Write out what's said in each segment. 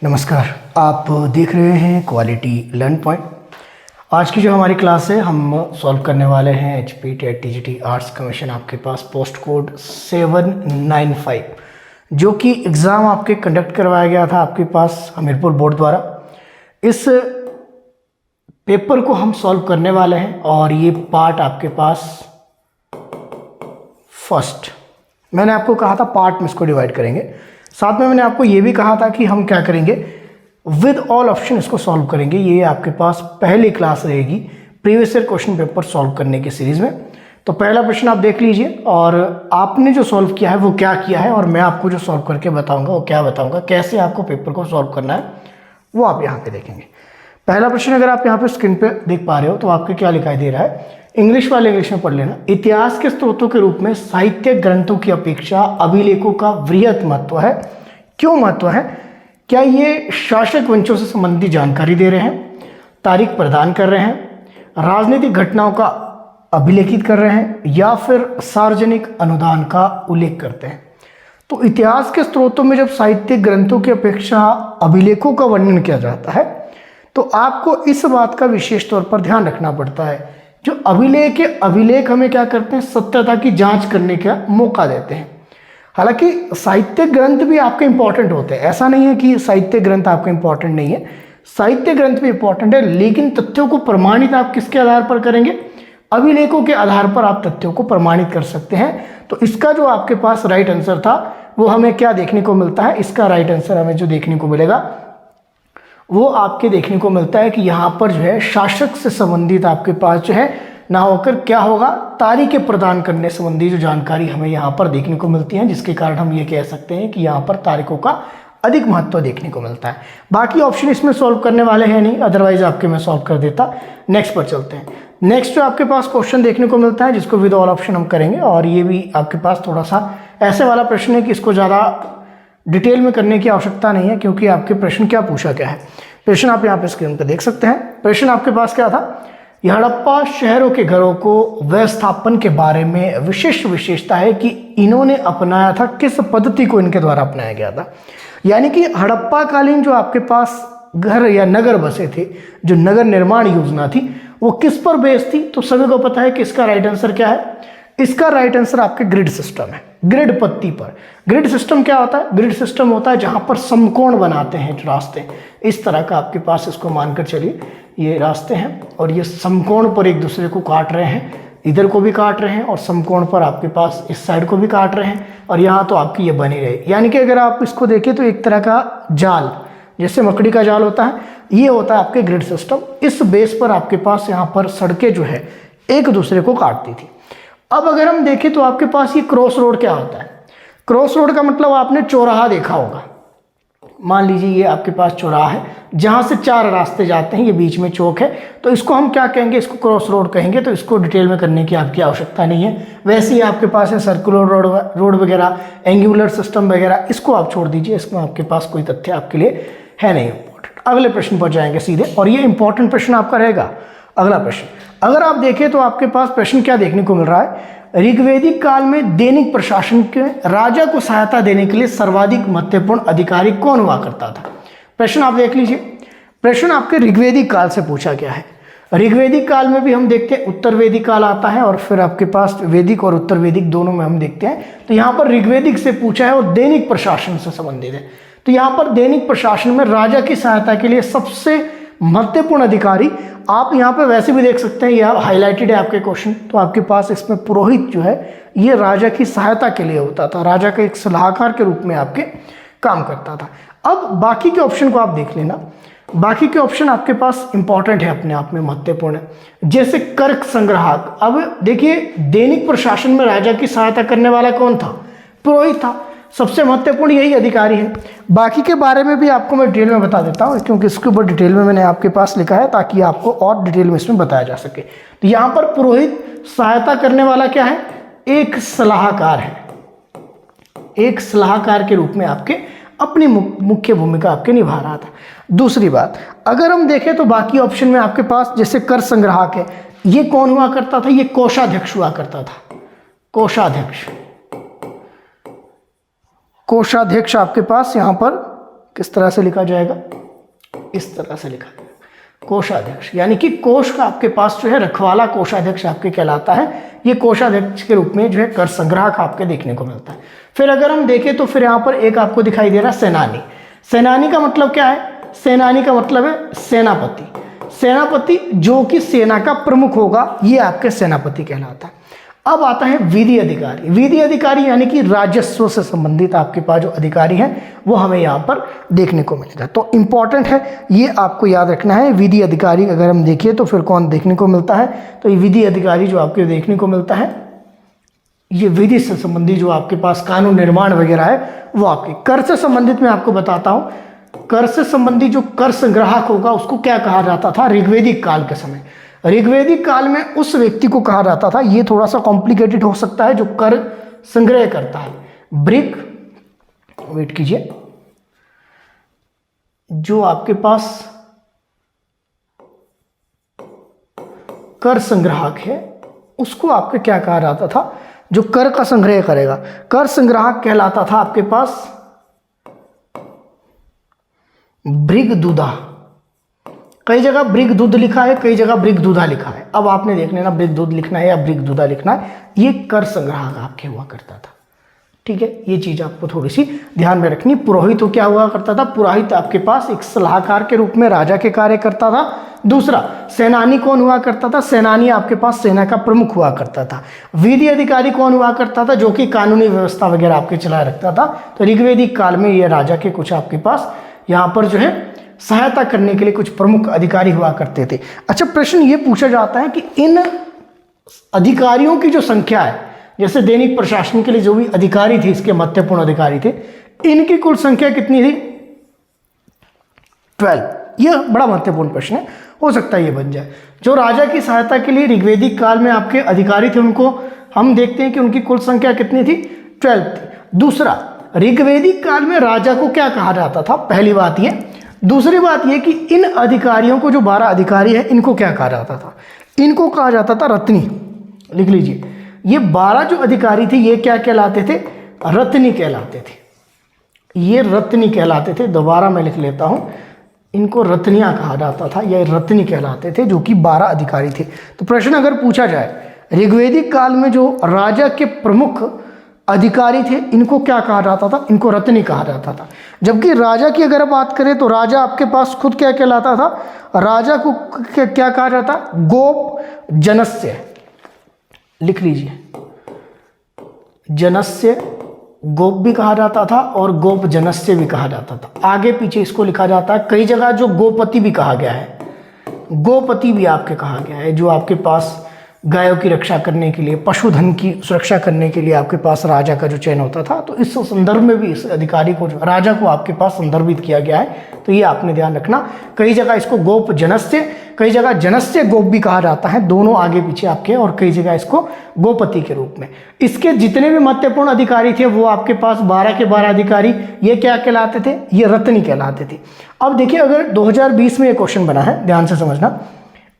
नमस्कार, आप देख रहे हैं क्वालिटी लर्न पॉइंट। आज की जो हमारी क्लास है हम सॉल्व करने वाले हैं HP TET TGT arts commission आपके पास पोस्ट कोड 795 जो कि एग्ज़ाम आपके कंडक्ट करवाया गया था आपके पास हमीरपुर बोर्ड द्वारा। इस पेपर को हम सॉल्व करने वाले हैं और ये पार्ट आपके पास फर्स्ट, मैंने आपको कहा था पार्ट में इसको डिवाइड करेंगे। साथ में मैंने आपको ये भी कहा था कि हम क्या करेंगे, विद ऑल ऑप्शन इसको सॉल्व करेंगे। ये आपके पास पहली क्लास रहेगी previous year question paper solve करने की सीरीज में। तो पहला प्रश्न आप देख लीजिए और आपने जो सॉल्व किया है वो क्या किया है और मैं आपको जो सॉल्व करके बताऊंगा वो क्या बताऊंगा, कैसे आपको पेपर को सॉल्व करना है वो आप यहाँ पे देखेंगे। पहला प्रश्न अगर आप यहाँ पे स्क्रीन पे देख पा रहे हो तो आपको क्या दिखाई दे रहा है, इंग्लिश वाले इंग्लिश में पढ़ लेना। इतिहास के स्रोतों के रूप में साहित्य ग्रंथों की अपेक्षा अभिलेखों का वृहत महत्व है। क्यों महत्व है? क्या ये शासक वंशों से संबंधित जानकारी दे रहे हैं, तारीख प्रदान कर रहे हैं, राजनीतिक घटनाओं का अभिलेखित कर रहे हैं या फिर सार्वजनिक अनुदान का उल्लेख करते हैं। तो इतिहास के स्रोतों में जब साहित्यिक ग्रंथों की अपेक्षा अभिलेखों का वर्णन किया जाता है तो आपको इस बात का विशेष तौर पर ध्यान रखना पड़ता है। जो अभिलेख हमें क्या करते हैं, सत्यता की जांच करने का मौका देते हैं। हालांकि साहित्य ग्रंथ भी आपके इंपॉर्टेंट होते हैं, ऐसा नहीं है कि साहित्य ग्रंथ आपके इंपॉर्टेंट नहीं है, साहित्य ग्रंथ भी इंपॉर्टेंट है, लेकिन तथ्यों को प्रमाणित आप किसके आधार पर करेंगे, अभिलेखों के आधार पर आप तथ्यों को प्रमाणित कर सकते हैं। तो इसका जो आपके पास राइट आंसर था वो हमें क्या देखने को मिलता है, इसका राइट आंसर हमें जो देखने को मिलेगा वो आपके देखने को मिलता है कि यहाँ पर जो है शासक से संबंधित आपके पास जो है ना होकर क्या होगा, तारीखें प्रदान करने संबंधी जो जानकारी हमें यहाँ पर देखने को मिलती है, जिसके कारण हम ये कह सकते हैं कि यहाँ पर तारीखों का अधिक महत्व देखने को मिलता है। बाकी ऑप्शन इसमें सॉल्व करने वाले हैं नहीं, अदरवाइज आपके मैं सॉल्व कर देता। नेक्स्ट पर चलते हैं। नेक्स्ट जो आपके पास क्वेश्चन देखने को मिलता है जिसको विद ऑल ऑप्शन हम करेंगे और ये भी आपके पास थोड़ा सा ऐसे वाला प्रश्न है कि इसको ज़्यादा डिटेल में करने की आवश्यकता नहीं है, क्योंकि आपके प्रश्न क्या पूछा गया है। प्रश्न आप यहाँ पे स्क्रीन पे देख सकते हैं। प्रश्न आपके पास क्या था, हड़प्पा शहरों के घरों को व्यवस्थापन के बारे में विशेषता है कि इन्होंने अपनाया था, किस पद्धति को इनके द्वारा अपनाया गया था। यानी कि हड़प्पा कालीन जो आपके पास घर या नगर बसे थे, जो नगर निर्माण योजना थी वो किस पर बेस्ड थी, तो सभी को पता है कि इसका राइट आंसर क्या है। इसका राइट आंसर आपके ग्रिड सिस्टम है, ग्रिड पत्ती पर। ग्रिड सिस्टम क्या होता है, ग्रिड सिस्टम होता है जहां पर समकोण बनाते हैं जो रास्ते, इस तरह का आपके पास इसको मानकर चलिए ये रास्ते हैं और ये समकोण पर एक दूसरे को काट रहे हैं, इधर को भी काट रहे हैं और समकोण पर आपके पास इस साइड को भी काट रहे हैं और यहाँ तो आपकी ये बनी रहे। यानी कि अगर आप इसको देखें तो एक तरह का जाल, जैसे मकड़ी का जाल होता है, ये होता है आपके ग्रिड सिस्टम। इस बेस पर आपके पास यहाँ पर सड़कें जो है एक दूसरे को काटती थी। अब अगर हम देखें तो आपके पास ये क्रॉस रोड क्या होता है, क्रॉस रोड का मतलब आपने चौराहा देखा होगा। मान लीजिए ये आपके पास चौराहा है जहां से चार रास्ते जाते हैं, ये बीच में चौक है, तो इसको हम क्या कहेंगे, इसको क्रॉस रोड कहेंगे। तो इसको डिटेल में करने की आपकी आवश्यकता नहीं है। वैसे ही आपके पास है सर्कुलर रोड वगैरह, एंगुलर सिस्टम वगैरह, इसको आप छोड़ दीजिए, इसमें आपके पास कोई तथ्य आपके लिए है नहीं इंपॉर्टेंट। अगले प्रश्न पर जाएंगे सीधे और ये इंपॉर्टेंट प्रश्न आपका रहेगा। अगला प्रश्न अगर आप देखें तो आपके पास प्रश्न क्या देखने को मिल रहा है, ऋग्वैदिक काल में दैनिक प्रशासन के राजा को सहायता देने के लिए सर्वाधिक महत्वपूर्ण अधिकारी कौन हुआ करता था। प्रश्न आप देख लीजिए, प्रश्न आपके ऋग्वैदिक काल से पूछा गया है। ऋग्वैदिक काल में भी हम देखते हैं उत्तर वैदिक काल आता है और फिर आपके पास वैदिक और उत्तर वैदिक दोनों में हम देखते हैं। तो यहाँ पर ऋग्वैदिक से पूछा है और दैनिक प्रशासन से संबंधित है। तो यहाँ पर दैनिक प्रशासन में राजा की सहायता के लिए सबसे महत्वपूर्ण अधिकारी, आप यहाँ पे वैसे भी देख सकते हैं, यह हाईलाइटेड है आपके क्वेश्चन, तो आपके पास इसमें पुरोहित जो है ये राजा की सहायता के लिए होता था, राजा का एक सलाहकार के रूप में आपके काम करता था। अब बाकी के ऑप्शन को आप देख लेना, बाकी के ऑप्शन आपके पास इंपॉर्टेंट है, अपने आप में महत्वपूर्ण है। जैसे कर्क संग्राहक, अब देखिए दैनिक प्रशासन में राजा की सहायता करने वाला कौन था, पुरोहित था, सबसे महत्वपूर्ण यही अधिकारी है। बाकी के बारे में भी आपको मैं डिटेल में बता देता हूँ, क्योंकि इसके ऊपर डिटेल में मैंने आपके पास लिखा है ताकि आपको और डिटेल में इसमें बताया जा सके। तो यहाँ पर पुरोहित सहायता करने वाला क्या है, एक सलाहकार है, एक सलाहकार के रूप में आपके अपनी मुख्य भूमिका आपके निभा रहा था। दूसरी बात अगर हम देखें तो बाकी ऑप्शन में आपके पास जैसे कर संग्राहक है, ये कौन हुआ करता था, ये कोषाध्यक्ष हुआ करता था। कोषाध्यक्ष आपके पास यहाँ पर किस तरह से लिखा जाएगा, इस तरह से लिखा जाएगा, कोषाध्यक्ष। यानी कि कोष का आपके पास जो है रखवाला कोषाध्यक्ष आपके कहलाता है। ये कोषाध्यक्ष के रूप में जो है कर संग्राहक आपके देखने को मिलता है। फिर अगर हम देखें तो फिर यहाँ पर एक आपको दिखाई दे रहा है सेनानी। सेनानी का मतलब क्या है, सेनानी का मतलब है सेनापति। सेनापति जो कि सेना का प्रमुख होगा, ये आपके सेनापति कहलाता है। अब आता है विधि अधिकारी। विधि अधिकारी यानी कि राजस्व से संबंधित आपके पास जो अधिकारी हैं वो हमें यहाँ पर देखने को मिलेगा। तो इंपॉर्टेंट है, ये आपको याद रखना है। विधि अधिकारी अगर हम देखिए तो फिर कौन देखने को मिलता है, तो ये विधि अधिकारी जो आपके देखने को मिलता है, ये विधि से संबंधित जो आपके पास कानून निर्माण वगैरह है वो आपके। कर से संबंधित मैं आपको बताता हूँ, कर से संबंधित जो कर संग्राहक होगा उसको क्या कहा जाता था ऋग्वेदिक काल के समय। ऋग्वेदिक काल में उस व्यक्ति को कहा जाता था, ये थोड़ा सा कॉम्प्लिकेटेड हो सकता है, जो कर संग्रह करता है। ब्रिक, वेट कीजिए, जो आपके पास कर संग्राहक है उसको आपके क्या कहा जाता था, जो कर का संग्रह करेगा। कर संग्राहक कहलाता था आपके पास भृगदूधा। कई जगह भृगदूध लिखा है, कई जगह भृगदूधा लिखा है। अब आपने देख लेना भृगदूध लिखना है या भृगदूधा लिखना है। ये कर संग्राहक आपके हुआ करता था, ठीक है। ये चीज आपको थोड़ी सी ध्यान में रखनी। पुरोहित तो क्या हुआ करता था, पुरोहित आपके पास एक सलाहकार के रूप में राजा के कार्य करता था। दूसरा, सेनानी कौन हुआ करता था, सेनानी आपके पास सेना का प्रमुख हुआ करता था। विधि अधिकारी कौन हुआ करता था, जो कि कानूनी व्यवस्था वगैरह आपके चलाए रखता था। तो ऋग्वेदिक काल में ये राजा के कुछ आपके पास यहाँ पर जो है सहायता करने के लिए कुछ प्रमुख अधिकारी हुआ करते थे। अच्छा, प्रश्न ये पूछा जाता है कि इन अधिकारियों की जो संख्या है, जैसे दैनिक प्रशासन के लिए जो भी अधिकारी थे, इसके महत्वपूर्ण अधिकारी थे, इनकी कुल संख्या कितनी थी, 12। यह बड़ा महत्वपूर्ण प्रश्न है, हो सकता है ये बन जाए। जो राजा की सहायता के लिए ऋग्वेदिक काल में आपके अधिकारी थे, उनको हम देखते हैं कि उनकी कुल संख्या कितनी थी, 12 थी। दूसरा, ऋग्वेदिक काल में राजा को क्या कहा जाता था, पहली बात ये। दूसरी बात यह कि इन अधिकारियों को, जो 12 अधिकारी हैं, इनको क्या कहा जाता था, इनको कहा जाता था रत्नी। लिख लीजिए, ये 12 जो अधिकारी थे ये क्या कहलाते थे, रत्नी कहलाते थे। ये रत्नी कहलाते थे। दोबारा मैं लिख लेता हूं, इनको रत्नियां कहा जाता था, ये रत्नी कहलाते थे, जो कि 12 अधिकारी थे। तो प्रश्न अगर पूछा जाए, ऋग्वेदिक काल में जो राजा के प्रमुख अधिकारी थे, इनको क्या कहा जाता था, इनको रत्नी कहा जाता था। जबकि राजा की अगर बात करें तो राजा आपके पास खुद क्या कहलाता था, राजा को क्या कहा जाता, गोप जनस्य। लिख लीजिए, जनस्य गोप भी कहा जाता था और गोप जनस्य भी कहा जाता था। आगे पीछे इसको लिखा जाता है। कई जगह जो गोपति भी कहा गया है, गोपति भी आपके कहा गया है, जो आपके पास गायों की रक्षा करने के लिए, पशुधन की सुरक्षा करने के लिए आपके पास राजा का जो चयन होता था। तो इस संदर्भ में भी इस अधिकारी को, राजा को आपके पास संदर्भित किया गया है। तो ये आपने ध्यान रखना। कई जगह इसको गोप जनस्य, कई जगह जनस्य गोप भी कहा जाता है, दोनों आगे पीछे आपके, और कई जगह इसको गोपति के रूप में। इसके जितने भी महत्वपूर्ण अधिकारी थे वो आपके पास 12 के 12 अधिकारी, ये क्या कहलाते थे, ये रत्नी कहलाते थे। अब देखिए, अगर 2020 में ये क्वेश्चन बना है, ध्यान से समझना,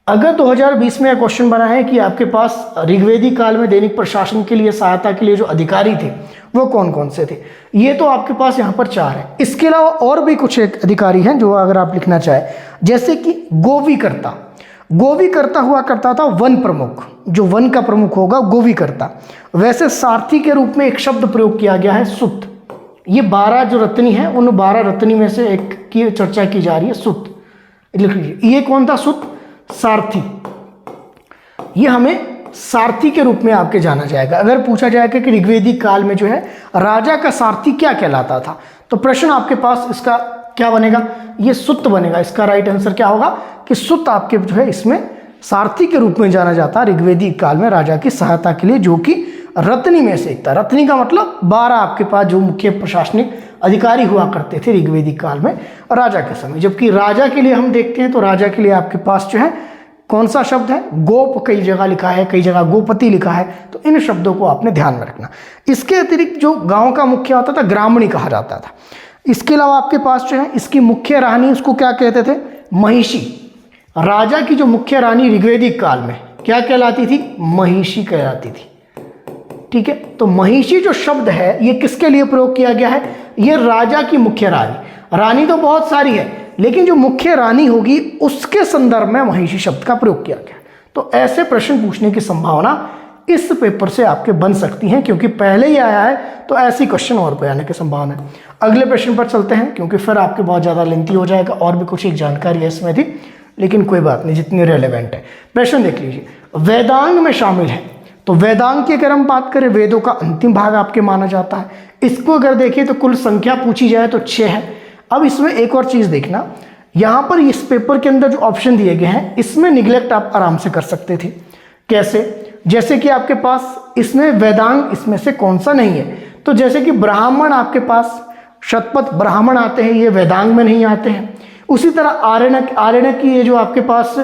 अगर 2020 में यह क्वेश्चन बना है कि आपके पास ऋग्वेदिक काल में दैनिक प्रशासन के लिए सहायता के लिए जो अधिकारी थे वो कौन कौन से थे, ये तो आपके पास यहाँ पर 4 है। इसके अलावा और भी कुछ एक अधिकारी हैं जो अगर आप लिखना चाहें, जैसे कि गोवीकर्ता। गोवीकर्ता हुआ करता था वन प्रमुख, जो वन का प्रमुख होगा गोवीकर्ता। वैसे सारथी के रूप में एक शब्द प्रयोग किया गया है, सुत। ये 12 जो रत्नी है, उन 12 रत्नी में से एक की चर्चा की जा रही है, सुत। लिख लीजिए, ये कौन था, सुत, सारथी। ये हमें सारथी के रूप में आपके जाना जाएगा। अगर पूछा जाएगा कि ऋग्वेदिक काल में जो है राजा का सारथी क्या कहलाता था, तो प्रश्न आपके पास इसका क्या बनेगा, ये सुत बनेगा। इसका राइट आंसर क्या होगा कि सुत आपके जो है इसमें सारथी के रूप में जाना जाता है ऋग्वेदिक काल में राजा की सहायता के लिए, जो कि रत्नी में से एक था। रत्नी का मतलब 12 आपके पास जो मुख्य प्रशासनिक अधिकारी हुआ करते थे ऋग्वेदिक काल में राजा के समय। जबकि राजा के लिए हम देखते हैं तो राजा के लिए आपके पास जो है कौन सा शब्द है, गोप कई जगह लिखा है, कई जगह गोपति लिखा है। तो इन शब्दों को आपने ध्यान में रखना। इसके अतिरिक्त जो गांव का मुखिया होता था, ग्रामणी कहा जाता था। इसके अलावा आपके पास जो है इसकी मुख्य रानी, उसको क्या कहते थे, महिषी। राजा की जो मुख्य रानी ऋग्वेदिक काल में क्या कहलाती थी, महिषी कहलाती थी। ठीक है। तो महिषी जो शब्द है ये किसके लिए प्रयोग किया गया है? ये राजा की मुख्य रानी, रानी तो बहुत सारी है लेकिन जो मुख्य रानी होगी उसके संदर्भ में महिषी शब्द का प्रयोग किया गया। तो ऐसे प्रश्न पूछने की संभावना इस पेपर से आपके बन सकती हैं, क्योंकि पहले ही आया है तो ऐसी क्वेश्चन और पे आने की संभावना है। अगले प्रश्न पर चलते हैं, क्योंकि फिर आपके बहुत ज़्यादा लेंथी हो जाएगा, और भी कुछ एक जानकारी है इसमें थी लेकिन कोई बात नहीं, जितनी रेलेवेंट है। प्रश्न देख लीजिए, वेदांग में शामिल है। तो वेदांग की अगर हम बात करें, वेदों का अंतिम भाग आपके माना जाता है। इसको अगर देखें तो कुल संख्या पूछी जाए तो 6 है। अब इसमें एक और चीज़ देखना, यहाँ पर इस पेपर के अंदर जो ऑप्शन दिए गए हैं इसमें निगलेक्ट आप आराम से कर सकते थे। कैसे? जैसे कि आपके पास इसमें वेदांग इसमें से कौन सा नहीं है, तो जैसे कि ब्राह्मण आपके पास शतपथ ब्राह्मण आते हैं, ये वेदांग में नहीं आते हैं। उसी तरह आरण्यक की ये जो आपके पास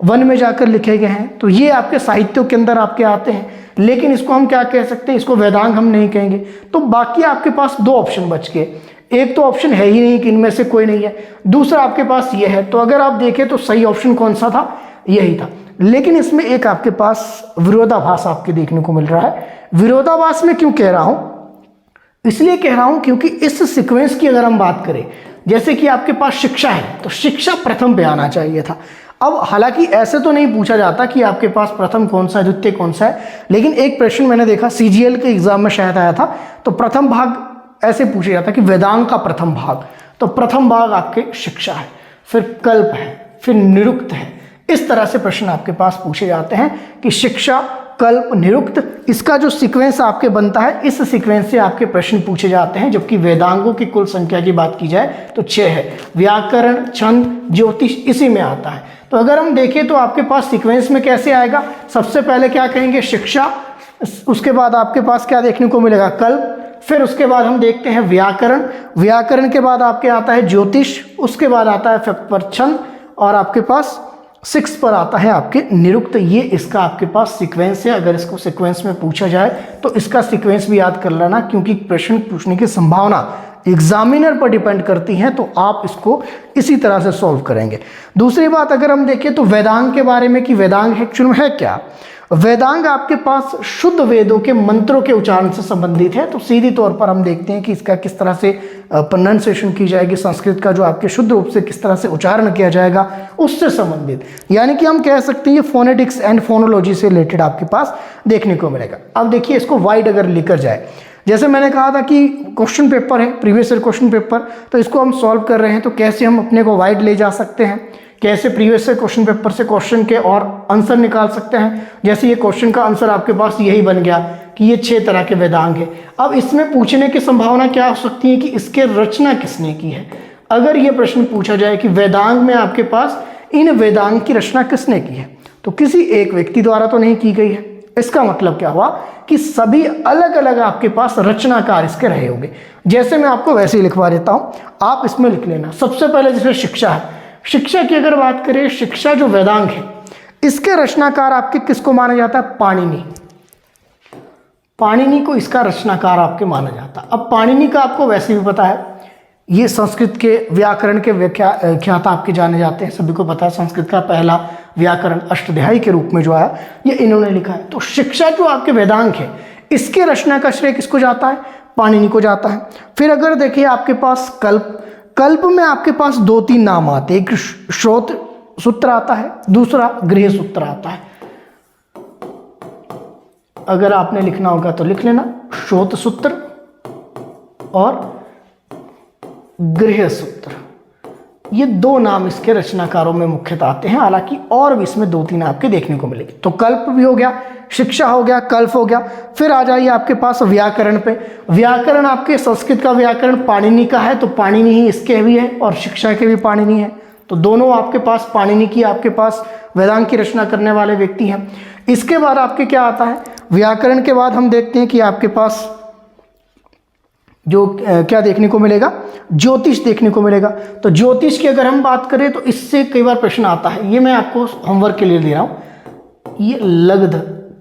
वन में जाकर लिखे गए हैं तो ये आपके साहित्यों के अंदर आपके आते हैं, लेकिन इसको हम क्या कह सकते हैं, इसको वेदांग हम नहीं कहेंगे। तो बाकी आपके पास 2 ऑप्शन बच गए। एक तो ऑप्शन है ही नहीं कि इनमें से कोई नहीं है, दूसरा आपके पास ये है। तो अगर आप देखें तो सही ऑप्शन कौन सा था? यही था। लेकिन इसमें एक आपके पास विरोधाभास आपके देखने को मिल रहा है। विरोधाभास में क्यों कह रहा हूं? इसलिए कह रहा हूं क्योंकि इस सीक्वेंस की अगर हम बात करें, जैसे कि आपके पास शिक्षा है तो शिक्षा प्रथम पे आना चाहिए था। अब हालांकि ऐसे तो नहीं पूछा जाता कि आपके पास प्रथम कौन सा है, द्वितीय कौन सा है, लेकिन एक प्रश्न मैंने देखा सीजीएल के एग्जाम में शायद आया था, तो प्रथम भाग ऐसे पूछा जाता कि वेदांग का प्रथम भाग, तो प्रथम भाग आपके शिक्षा है, फिर कल्प है, फिर निरुक्त है। इस तरह से प्रश्न आपके पास पूछे जाते हैं कि शिक्षा, कल्प, निरुक्त, इसका जो सीक्वेंस आपके बनता है इस सीक्वेंस से आपके प्रश्न पूछे जाते हैं। जबकि वेदांगों की कुल संख्या की बात की जाए तो 6 है। व्याकरण, छंद, ज्योतिष इसी में आता है। तो अगर हम देखें तो आपके पास सीक्वेंस में कैसे आएगा, सबसे पहले क्या कहेंगे? शिक्षा, उसके बाद आपके पास क्या देखने को मिलेगा? कल्प, फिर उसके बाद हम देखते हैं व्याकरण, व्याकरण के बाद आपके आता है ज्योतिष, उसके बाद आता है 5th पर छंद, और आपके पास 6 पर आता है आपके निरुक्त। ये इसका आपके पास सीक्वेंस है। अगर इसको सीक्वेंस में पूछा जाए तो इसका सीक्वेंस भी याद कर लेना, क्योंकि प्रश्न पूछने की संभावना एग्जामिनर पर डिपेंड करती है, तो आप इसको इसी तरह से सॉल्व करेंगे। दूसरी बात अगर हम देखें तो वेदांग के बारे में कि वेदांग एक्चुअल में है क्या। वेदांग आपके पास शुद्ध वेदों के मंत्रों के उच्चारण से संबंधित है। तो सीधी तौर पर हम देखते हैं कि इसका किस तरह से प्रोनाउंसिएशन की जाएगी, संस्कृत का जो आपके शुद्ध रूप से किस तरह से उच्चारण किया जाएगा उससे संबंधित, यानी कि हम कह सकते हैं ये फोनेटिक्स एंड फोनोलॉजी से रिलेटेड आपके पास देखने को मिलेगा। अब देखिए इसको वाइड अगर लेकर जाए, जैसे मैंने कहा था कि क्वेश्चन पेपर है, प्रीवियस ईयर क्वेश्चन पेपर, तो इसको हम सॉल्व कर रहे हैं तो कैसे हम अपने को वाइड ले जा सकते हैं, कैसे प्रीवियस ईयर क्वेश्चन पेपर से क्वेश्चन के और आंसर निकाल सकते हैं। जैसे ये क्वेश्चन का आंसर आपके पास यही बन गया कि ये 6 तरह के वेदांग है। अब इसमें पूछने की संभावना क्या हो सकती है कि इसके रचना किसने की है। अगर ये प्रश्न पूछा जाए कि वेदांग में आपके पास इन वेदांग की रचना किसने की है, तो किसी एक व्यक्ति द्वारा तो नहीं की गई है। इसका मतलब क्या हुआ कि सभी अलग अलग आपके पास रचनाकार इसके रहे होंगे। जैसे मैं आपको वैसे ही लिखवा देता हूं, आप इसमें लिख लेना। सबसे पहले जैसे शिक्षा है, शिक्षा की अगर बात करें, शिक्षा जो वेदांग है इसके रचनाकार आपके किसको माना जाता है? पाणिनि। पाणिनि को इसका रचनाकार आपके माना जाता है। अब पाणिनि का आपको वैसे भी पता है, ये संस्कृत के व्याकरण के व्याख्याता आपके जाने जाते हैं, सभी को पता है। संस्कृत का पहला व्याकरण अष्टाध्यायी के रूप में जो आया ये इन्होंने लिखा है। तो शिक्षा जो आपके वेदांग है इसके रचना का श्रेय किसको जाता है? पाणिनि को जाता है। फिर अगर देखिए आपके पास कल्प, कल्प में आपके पास 2-3 नाम आते हैं। एक श्रोत सूत्र आता है, दूसरा गृह सूत्र आता है। अगर आपने लिखना होगा तो लिख लेना, श्रोत सूत्र और गृह सूत्र, ये 2 नाम इसके रचनाकारों में मुख्यतः आते हैं। हालांकि और भी इसमें 2-3 आपके देखने को मिलेंगे। तो कल्प भी हो गया, शिक्षा हो गया, कल्प हो गया। फिर आ जाइए आपके पास व्याकरण पे। व्याकरण आपके संस्कृत का व्याकरण पाणिनि का है, तो पाणिनि ही इसके भी है और शिक्षा के भी पाणिनि है। तो दोनों आपके पास पाणिनि की आपके पास वेदांग की रचना करने वाले व्यक्ति हैं। इसके बाद आपके क्या आता है? व्याकरण के बाद हम देखते हैं कि आपके पास जो क्या देखने को मिलेगा? ज्योतिष देखने को मिलेगा। तो ज्योतिष की अगर हम बात करें तो इससे कई बार प्रश्न आता है, ये मैं आपको होमवर्क के लिए दे रहा हूं। ये लग्ध,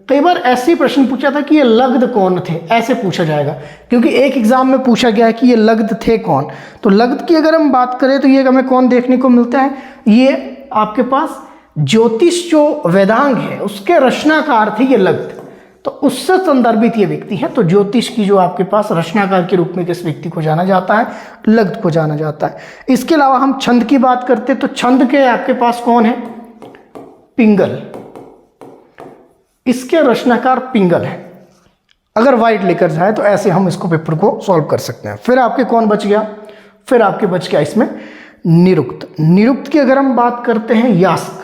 कई बार ऐसे प्रश्न पूछा था कि ये लग्ध कौन थे, ऐसे पूछा जाएगा, क्योंकि एक एग्जाम में पूछा गया है कि ये लग्ध थे कौन। तो लग्ध की अगर हम बात करें तो ये हमें कौन देखने को मिलता है? ये आपके पास ज्योतिष जो वेदांग है उसके रचनाकार थे ये लग्ध। तो उससे संदर्भित ये व्यक्ति है। तो ज्योतिष की जो आपके पास रचनाकार के रूप में किस व्यक्ति को जाना जाता है, लग्न को जाना जाता है। इसके अलावा हम छंद की बात करते तो छंद के आपके पास कौन है, पिंगल, इसके रचनाकार पिंगल है। अगर वाइट लेकर जाए तो ऐसे हम इसको पेपर को सॉल्व कर सकते हैं। फिर आपके कौन बच गया, फिर आपके बच गया इसमें निरुक्त। निरुक्त की अगर हम बात करते हैं यास्क,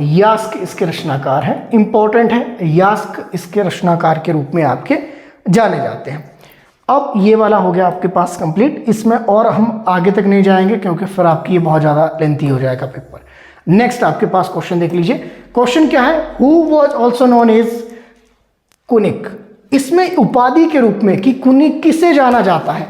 यास्क इसके रचनाकार है, इंपॉर्टेंट है, यास्क इसके रचनाकार के रूप में आपके जाने जाते हैं। अब ये वाला हो गया आपके पास कंप्लीट, इसमें और हम आगे तक नहीं जाएंगे क्योंकि फिर आपकी ये बहुत ज़्यादा लेंथी हो जाएगा पेपर। नेक्स्ट आपके पास क्वेश्चन देख लीजिए। क्वेश्चन क्या है, who was also known as Kunik. इसमें उपाधि के रूप में कि कुनिक किसे जाना जाता है,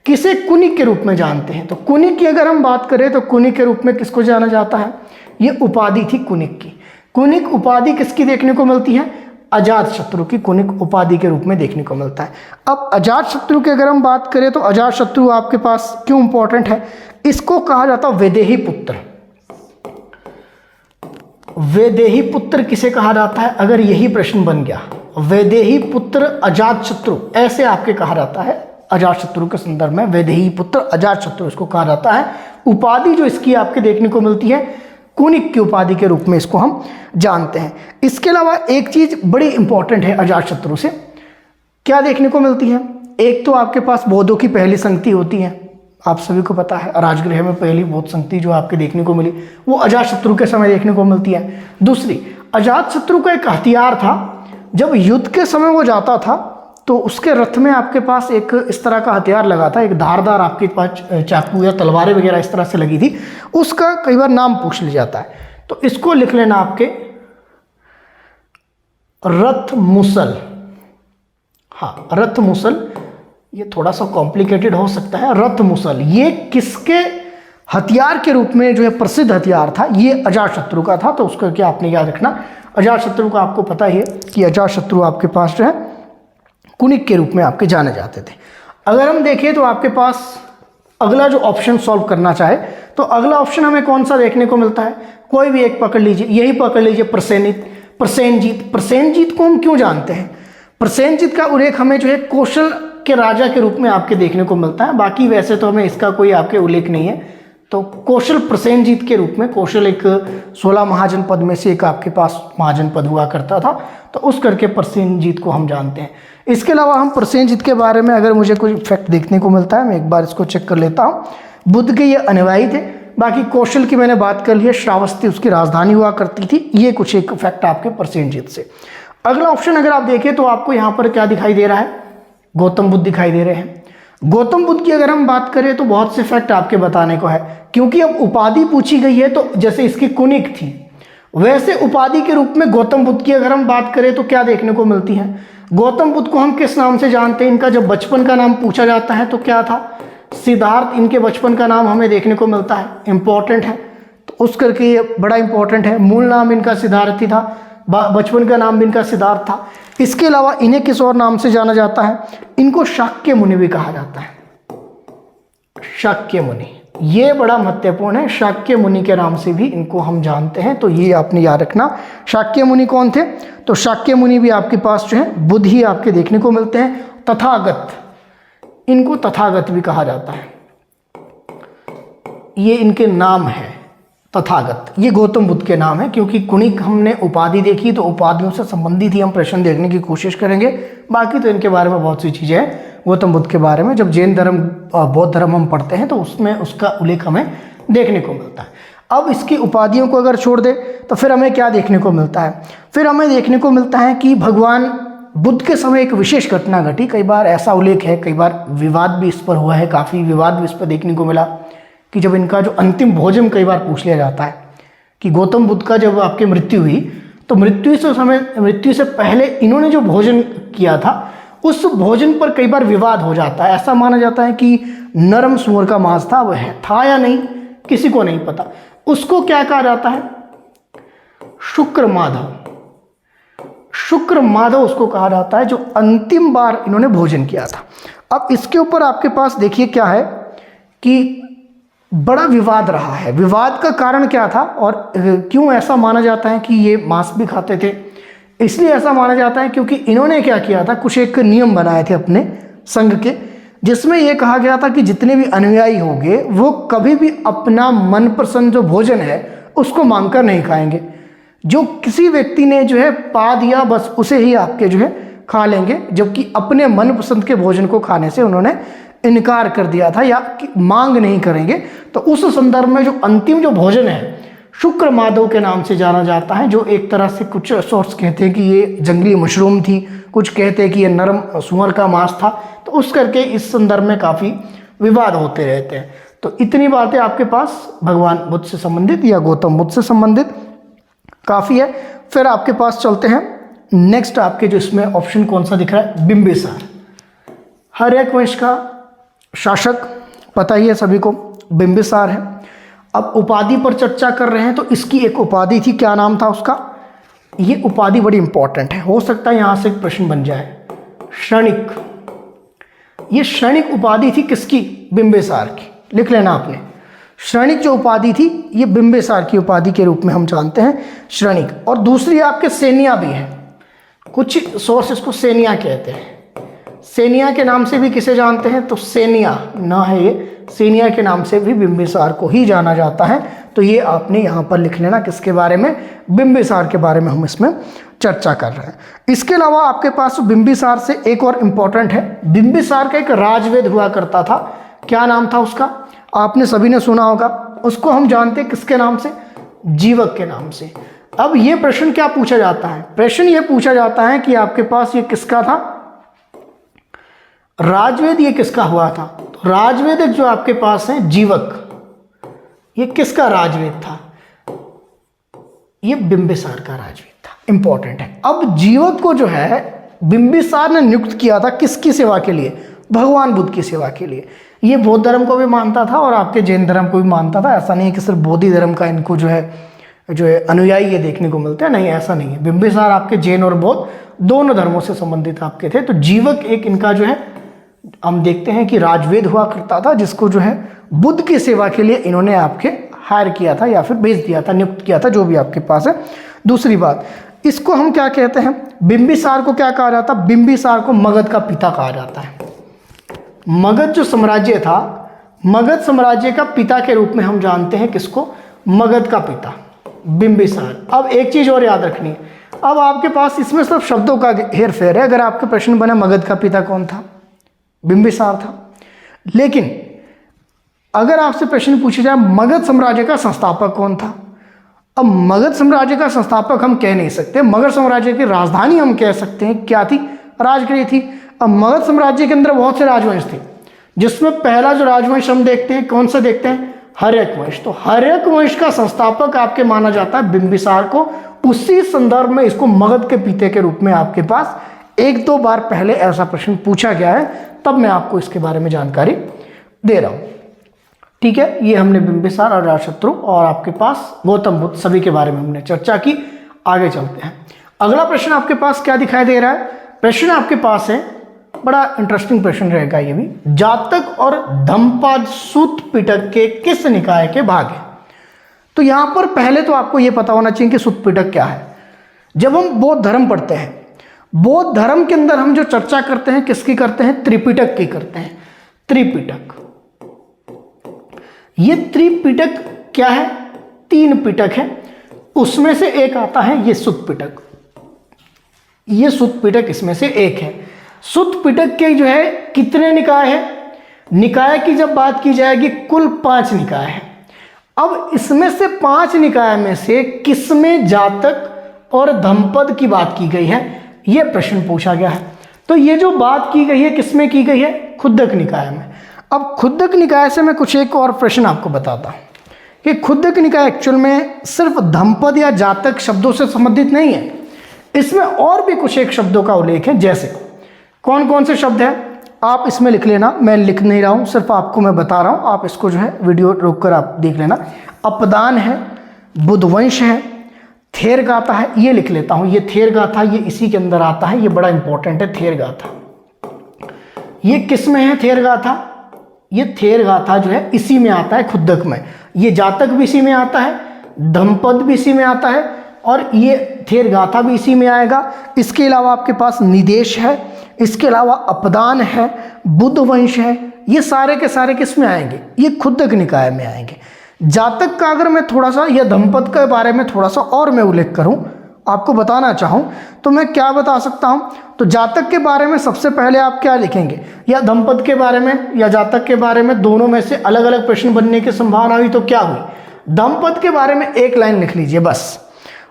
किसे कुनिक के रूप में जानते हैं। तो कुनिक की अगर हम बात करें तो कुनिक के रूप में किसको जाना जाता है, ये उपाधि थी कुनिक की। कुनिक उपाधि किसकी देखने को मिलती है, अजातशत्रु की कुनिक उपाधि के रूप में देखने को मिलता है। अब अजातशत्रु की अगर हम बात करें तो अजातशत्रु आपके पास क्यों इंपॉर्टेंट है, इसको कहा जाता है वैदेही पुत्र। वैदेही पुत्र किसे कहा जाता है, अगर यही प्रश्न बन गया, वैदेही पुत्र अजातशत्रु ऐसे आपके कहा जाता है। अजातशत्रु के संदर्भ में वैदेही पुत्र अजातशत्रु इसको कहा जाता है। उपाधि जो इसकी आपके देखने को मिलती है कुनिक की उपाधि के रूप में इसको हम जानते हैं। इसके अलावा एक चीज बड़ी इंपॉर्टेंट है अजातशत्रु से, क्या देखने को मिलती है, एक तो आपके पास बौद्धों की पहली संगति होती है, आप सभी को पता है राजगृह में पहली बौद्ध संगति जो आपके देखने को मिली वो अजातशत्रु के समय देखने को मिलती है। दूसरी, अजातशत्रु का एक हथियार था, जब युद्ध के समय वो जाता था तो उसके रथ में आपके पास एक इस तरह का हथियार लगा था, एक धारदार आपके पास चाकू या तलवारें वगैरह इस तरह से लगी थी, उसका कई बार नाम पूछ लिया जाता है। तो इसको लिख लेना आपके रथ मुसल। हाँ, रथ मुसल, ये थोड़ा सा कॉम्प्लिकेटेड हो सकता है। रथ मुसल ये किसके हथियार के रूप में जो है प्रसिद्ध हथियार था, ये अजातशत्रु का था। तो उसको क्या आपने याद रखना, अजातशत्रु का आपको पता ही है कि अजातशत्रु आपके पास जो है कुनिक के रूप में आपके जाने जाते थे। अगर हम देखें तो आपके पास अगला जो ऑप्शन सॉल्व करना चाहे तो अगला ऑप्शन हमें कौन सा देखने को मिलता है, कोई भी एक पकड़ लीजिए, यही पकड़ लीजिए प्रसेनजीत। प्रसेनजीत को हम क्यों जानते हैं, प्रसेनजीत का उल्लेख हमें जो है कौशल के राजा के रूप में आपके देखने को मिलता है। बाकी वैसे तो हमें इसका कोई आपके उल्लेख नहीं है। तो कौशल प्रसेनजीत के रूप में, कौशल एक 16 महाजनपद में से एक आपके पास महाजनपद हुआ करता था, तो उस करके प्रसेनजीत को हम जानते हैं। इसके अलावा हम प्रसेनजीत के बारे में अगर मुझे कोई फैक्ट देखने को मिलता है, मैं एक बार इसको चेक कर लेता हूँ। बुद्ध के ये अनुयायी थे। बाकी कौशल की मैंने बात कर ली है, श्रावस्ती उसकी राजधानी हुआ करती थी। ये कुछ एक फैक्ट आपके प्रसेनजीत से। अगला ऑप्शन अगर आप देखें तो आपको यहाँ पर क्या दिखाई दे रहा है, गौतम बुद्ध दिखाई दे रहे हैं। गौतम बुद्ध की अगर हम बात करें तो बहुत से फैक्ट आपके बताने को है, क्योंकि अब उपाधि पूछी गई है तो जैसे इसकी कुनिक थी वैसे उपाधि के रूप में गौतम बुद्ध की अगर हम बात करें तो क्या देखने को मिलती है। गौतम बुद्ध को हम किस नाम से जानते हैं, इनका जब बचपन का नाम पूछा जाता है तो क्या था, सिद्धार्थ इनके बचपन का नाम हमें देखने को मिलता है, इंपॉर्टेंट है। तो उस करके ये बड़ा इंपॉर्टेंट है। मूल नाम इनका सिद्धार्थ ही था, बचपन का नाम भी इनका सिद्धार्थ था। इसके अलावा इन्हें किस और नाम से जाना जाता है, इनको शाक्य मुनि भी कहा जाता है। शाक्य मुनि ये बड़ा महत्वपूर्ण है, शाक्य मुनि के नाम से भी इनको हम जानते हैं। तो ये आपने याद रखना। शाक्य मुनि कौन थे, तो शाक्य मुनि भी आपके पास जो है बुद्ध ही आपके देखने को मिलते हैं। तथागत, इनको तथागत भी कहा जाता है, ये इनके नाम है तथागत। ये गौतम बुद्ध के नाम है, क्योंकि कुनिक हमने उपाधि देखी तो उपाधियों से संबंधित ही हम प्रश्न देखने की कोशिश करेंगे। बाकी तो इनके बारे में बहुत सी चीज़ें हैं गौतम बुद्ध के बारे में, जब जैन धर्म बौद्ध धर्म हम पढ़ते हैं तो उसमें उसका उल्लेख हमें देखने को मिलता है। अब इसकी उपाधियों को अगर छोड़ दे तो फिर हमें क्या देखने को मिलता है, फिर हमें देखने को मिलता है कि भगवान बुद्ध के समय एक विशेष घटना घटी। कई बार ऐसा उल्लेख है, कई बार विवाद भी इस पर हुआ है, काफ़ी विवाद भी इस पर देखने को मिला कि जब इनका जो अंतिम भोजन कई बार पूछ लिया जाता है कि गौतम बुद्ध का जब आपकी मृत्यु हुई तो मृत्यु से पहले इन्होंने जो भोजन किया था उस भोजन पर कई बार विवाद हो जाता है। ऐसा माना जाता है कि नरम सूअर का मांस था, वह था या नहीं किसी को नहीं पता। उसको क्या कहा जाता है, शुक्र माधव। शुक्र माधव उसको कहा जाता है, जो अंतिम बार इन्होंने भोजन किया था। अब इसके ऊपर आपके पास देखिए क्या है कि बड़ा विवाद रहा है। विवाद का कारण क्या था और क्यों ऐसा माना जाता है कि ये मांस भी खाते थे, इसलिए ऐसा माना जाता है क्योंकि इन्होंने क्या किया था, कुछ एक नियम बनाए थे अपने संघ के, जिसमें यह कहा गया था कि जितने भी अनुयायी होंगे वो कभी भी अपना मनपसंद जो भोजन है उसको मांगकर नहीं खाएंगे। जो किसी व्यक्ति ने जो है पा दिया बस उसे ही आपके जो है खा लेंगे, जबकि अपने मनपसंद के भोजन को खाने से उन्होंने इनकार कर दिया था या मांग नहीं करेंगे। तो उस संदर्भ में जो अंतिम जो भोजन है शुक्र माधव के नाम से जाना जाता है, जो एक तरह से कुछ सोर्स कहते हैं कि ये जंगली मशरूम थी, कुछ कहते हैं कि ये नरम सुअर का मांस था। तो उस करके इस संदर्भ में काफ़ी विवाद होते रहते हैं। तो इतनी बातें आपके पास भगवान बुद्ध से संबंधित या गौतम बुद्ध से संबंधित काफ़ी है। फिर आपके पास चलते हैं नेक्स्ट, आपके जो इसमें ऑप्शन कौन सा दिख रहा है, बिंबिसार। हर्यक वंश का शासक पता ही है सभी को, बिंबिसार है। अब उपाधि पर चर्चा कर रहे हैं तो इसकी एक उपाधि थी, क्या नाम था उसका, ये उपाधि बड़ी इंपॉर्टेंट है, हो सकता है यहाँ से एक प्रश्न बन जाए, क्षणिक। ये क्षणिक उपाधि थी किसकी, बिंबिसार की, लिख लेना आपने। क्षणिक जो उपाधि थी ये बिंबिसार की उपाधि के रूप में हम जानते हैं, क्षणिक। और दूसरी आपके सेनिया भी है, कुछ सोर्स इसको सेनिया कहते हैं। सेनिया के नाम से भी किसे जानते हैं, तो सेनिया ना है ये, सेनिया के नाम से भी बिंबिसार को ही जाना जाता है। तो ये आपने यहाँ पर लिख लेना, किसके बारे में, बिंबिसार के बारे में हम इसमें चर्चा कर रहे हैं। इसके अलावा आपके पास बिंबिसार से एक और इम्पॉर्टेंट है, बिंबिसार का एक राजवेद हुआ करता था, क्या नाम था उसका, आपने सभी ने सुना होगा। उसको हम जानते हैं किसके नाम से, जीवक के नाम से। अब ये प्रश्न क्या पूछा जाता है, प्रश्न ये पूछा जाता है कि आपके पास ये किसका था, राजवेद ये किसका हुआ था। तो राजवेद जो आपके पास है जीवक, ये किसका राजवेद था, ये बिंबिसार का राजवेद था, इंपॉर्टेंट है। अब जीवक को जो है बिंबिसार ने नियुक्त किया था किसकी सेवा के लिए, भगवान बुद्ध की सेवा के लिए। ये बौद्ध धर्म को भी मानता था और आपके जैन धर्म को भी मानता था। ऐसा नहीं है कि सिर्फ बौद्ध धर्म का इनको जो है अनुयायी ये देखने को मिलते हैं, नहीं ऐसा नहीं है। बिंबिसार आपके जैन और बौद्ध दोनों धर्मों से संबंधित आपके थे। तो जीवक एक इनका जो है हम देखते हैं कि राजवेद हुआ करता था, जिसको जो है बुद्ध की सेवा के लिए इन्होंने आपके हायर किया था या फिर भेज दिया था, नियुक्त किया था, जो भी आपके पास है। दूसरी बात, इसको हम क्या कहते हैं, बिंबिसार को क्या कहा जाता है, बिंबिसार को मगध का पिता कहा जाता है। मगध जो साम्राज्य था, मगध साम्राज्य का पिता के रूप में हम जानते हैं किसको, मगध का पिता बिंबिसार। अब एक चीज और याद रखनी है, अब आपके पास इसमें सिर्फ शब्दों का हेर फेर है। अगर आपके प्रश्न बना मगध का पिता कौन था, बिंबिसार था। लेकिन अगर आपसे प्रश्न पूछा जाए मगध साम्राज्य का संस्थापक कौन था, अब मगध साम्राज्य का संस्थापक हम कह नहीं सकते, मगध साम्राज्य की राजधानी हम कह सकते हैं क्या थी, राजगृह थी। अब मगध साम्राज्य के अंदर बहुत से राजवंश थे, जिसमें पहला जो राजवंश हम देखते हैं कौन सा देखते हैं, हर्यक वंश। तो हर्यक वंश का संस्थापक आपके माना जाता है बिंबिसार को। उसी संदर्भ में इसको मगध के पिता के रूप में आपके पास एक दो बार पहले ऐसा प्रश्न पूछा गया है, तब मैं आपको इसके बारे में जानकारी दे रहा हूं। ठीक है, ये हमने बिंबिसार और अजातशत्रु और आपके पास गौतम बुद्ध सभी के बारे में हमने चर्चा की। आगे चलते हैं, अगला प्रश्न आपके पास क्या दिखाई दे रहा है, प्रश्न आपके पास है, बड़ा इंटरेस्टिंग प्रश्न रहेगा ये भी, जातक और धम्मपद सूत पिटक के किस निकाय के भाग हैं। तो यहां पर पहले तो आपको यह पता होना चाहिए कि सूत पिटक क्या है। जब हम बौद्ध धर्म पढ़ते हैं, बौद्ध धर्म के अंदर हम जो चर्चा करते हैं किसकी करते हैं, त्रिपिटक की करते हैं। त्रिपिटक, ये त्रिपिटक क्या है, 3 पिटक है, उसमें से एक आता है ये सुत्त पिटक। ये सुत्त पिटक इसमें से एक है। सुत्त पिटक के जो है कितने निकाय है, निकाय की जब बात की जाएगी कुल 5 निकाय है। अब इसमें से 5 निकाय में से किसमें जातक और धम्मपद की बात की गई है, यह प्रश्न पूछा गया है। तो ये जो बात की गई है किसमें की गई है, खुद्दक निकाय में। अब खुद्दक निकाय से मैं कुछ एक और प्रश्न आपको बताता हूं कि खुद्दक निकाय एक्चुअल में सिर्फ धम्मपद या जातक शब्दों से संबंधित नहीं है, इसमें और भी कुछ एक शब्दों का उल्लेख है। जैसे कौन कौन से शब्द हैं आप इसमें लिख लेना, मैं लिख नहीं रहा हूं, सिर्फ आपको मैं बता रहा हूं, आप इसको जो है वीडियो रोककर आप देख लेना। अपदान है, बुद्धवंश है, थेर गाथा है, ये लिख लेता हूं, ये थेर गाथा ये इसी के अंदर आता है, ये बड़ा इंपॉर्टेंट है। थेर गाथा ये किस में है, थेर गाथा, ये थेर गाथा जो है इसी में आता है, खुद्दक में। ये जातक भी इसी में आता है, धम्मपद भी इसी में आता है, और ये थेर गाथा भी इसी में आएगा। इसके अलावा आपके पास निदेश है, इसके अलावा अपदान है, बुद्ध वंश है, ये सारे के सारे किस में आएंगे, ये खुद्दक निकाय में आएंगे। जातक का अगर मैं थोड़ा सा या धम्पद के बारे में थोड़ा सा और मैं उल्लेख करूं, आपको बताना चाहूं तो मैं क्या बता सकता हूं, तो जातक के बारे में सबसे पहले आप क्या लिखेंगे, या धम्पद के बारे में या जातक के बारे में, दोनों में से अलग अलग प्रश्न बनने की संभावना हुई तो क्या हुई, धम्पद के बारे में एक लाइन लिख लीजिए बस,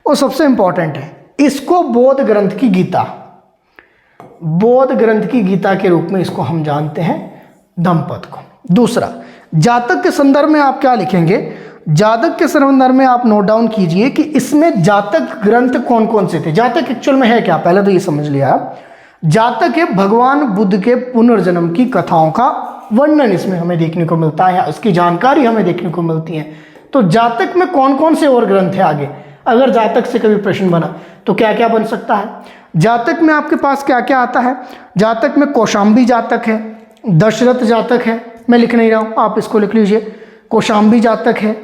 वो सबसे इंपॉर्टेंट है। इसको बौद्ध ग्रंथ की गीता, बौद्ध ग्रंथ की गीता के रूप में इसको हम जानते हैं धम्पद को। दूसरा, जातक के संदर्भ में आप क्या लिखेंगे, जातक के संदर्भ में आप नोट डाउन कीजिए कि इसमें जातक ग्रंथ कौन कौन से थे। जातक एक्चुअल में है क्या, पहले तो ये समझ लिया आप। जातक है भगवान बुद्ध के पुनर्जन्म की कथाओं का वर्णन इसमें हमें देखने को मिलता है, या इसकी जानकारी हमें देखने को मिलती है। तो जातक में कौन कौन से और ग्रंथ है आगे, अगर जातक से कभी प्रश्न बना तो क्या क्या बन सकता है। जातक में आपके पास क्या क्या आता है, जातक में कौशाम्बी जातक है, दशरथ जातक है, मैं लिख नहीं रहा हूँ आप इसको लिख लीजिए, कौशाम्बी जातक है,